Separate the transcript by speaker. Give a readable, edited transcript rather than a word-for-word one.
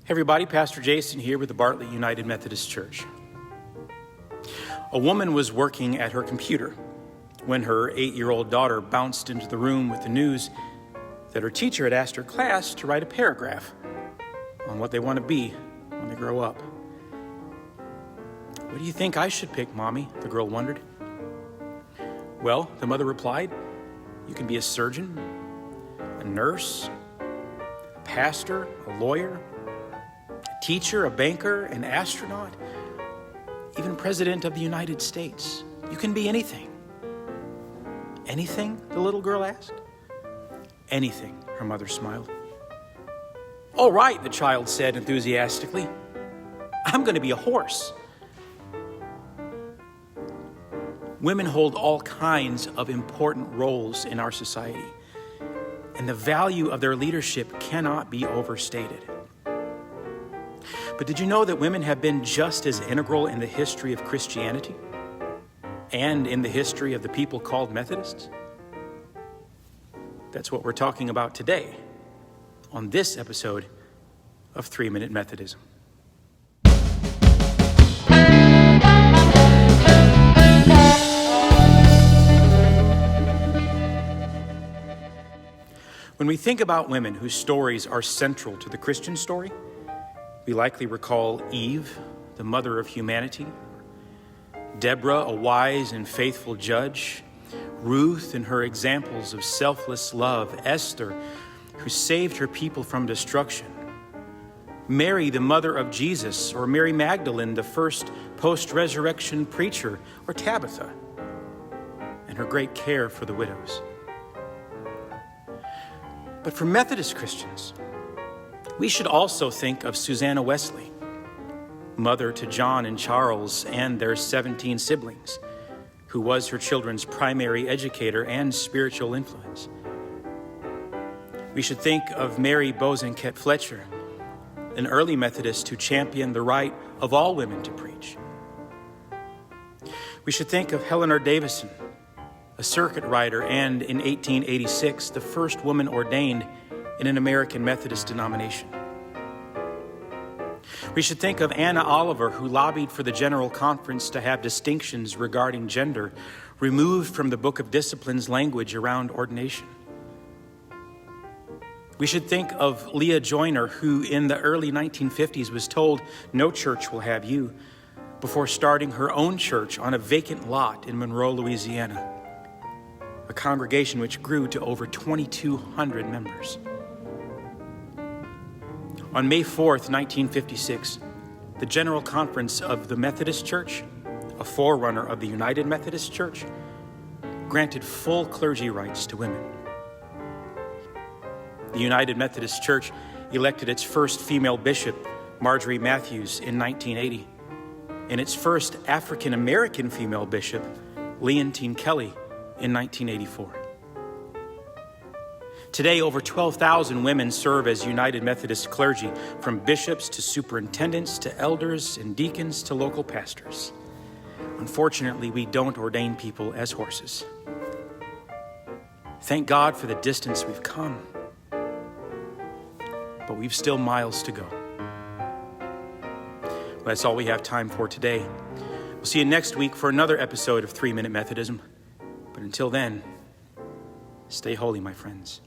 Speaker 1: Hey everybody, Pastor Jason here with the Bartlett United Methodist Church. A woman was working at her computer when her 8-year-old daughter bounced into the room with the news that her teacher had asked her class to write a paragraph on what they want to be when they grow up. "What do you think I should pick, Mommy?" the girl wondered. "Well," the mother replied, "you can be a surgeon, a nurse, a pastor, a lawyer, a teacher, a banker, an astronaut, even President of the United States. You can be anything." "Anything?" the little girl asked. "Anything," her mother smiled. "All right," the child said enthusiastically. "I'm going to be a horse." Women hold all kinds of important roles in our society, and the value of their leadership cannot be overstated. But did you know that women have been just as integral in the history of Christianity and in the history of the people called Methodists? That's what we're talking about today on this episode of 3-Minute Methodism. When we think about women whose stories are central to the Christian story, we likely recall Eve, the mother of humanity, Deborah, a wise and faithful judge, Ruth and her examples of selfless love, Esther, who saved her people from destruction, Mary, the mother of Jesus, or Mary Magdalene, the first post-resurrection preacher, or Tabitha, and her great care for the widows. But for Methodist Christians, we should also think of Susanna Wesley, mother to John and Charles and their 17 siblings, who was her children's primary educator and spiritual influence. We should think of Mary Bosanquet Fletcher, an early Methodist who championed the right of all women to preach. We should think of Helen R. Davison, a circuit rider, and in 1886, the first woman ordained in an American Methodist denomination. We should think of Anna Oliver, who lobbied for the General Conference to have distinctions regarding gender removed from the Book of Discipline's language around ordination. We should think of Leah Joyner, who in the early 1950s was told, "No church will have you," before starting her own church on a vacant lot in Monroe, Louisiana, a congregation which grew to over 2,200 members. On May 4th, 1956, the General Conference of the Methodist Church, a forerunner of the United Methodist Church, granted full clergy rights to women. The United Methodist Church elected its first female bishop, Marjorie Matthews, in 1980, and its first African-American female bishop, Leontine Kelly, in 1984. Today, over 12,000 women serve as United Methodist clergy, from bishops to superintendents to elders and deacons to local pastors. Unfortunately, we don't ordain people as horses. Thank God for the distance we've come, but we've still miles to go. Well, that's all we have time for today. We'll see you next week for another episode of 3-Minute Methodism. But until then, stay holy, my friends.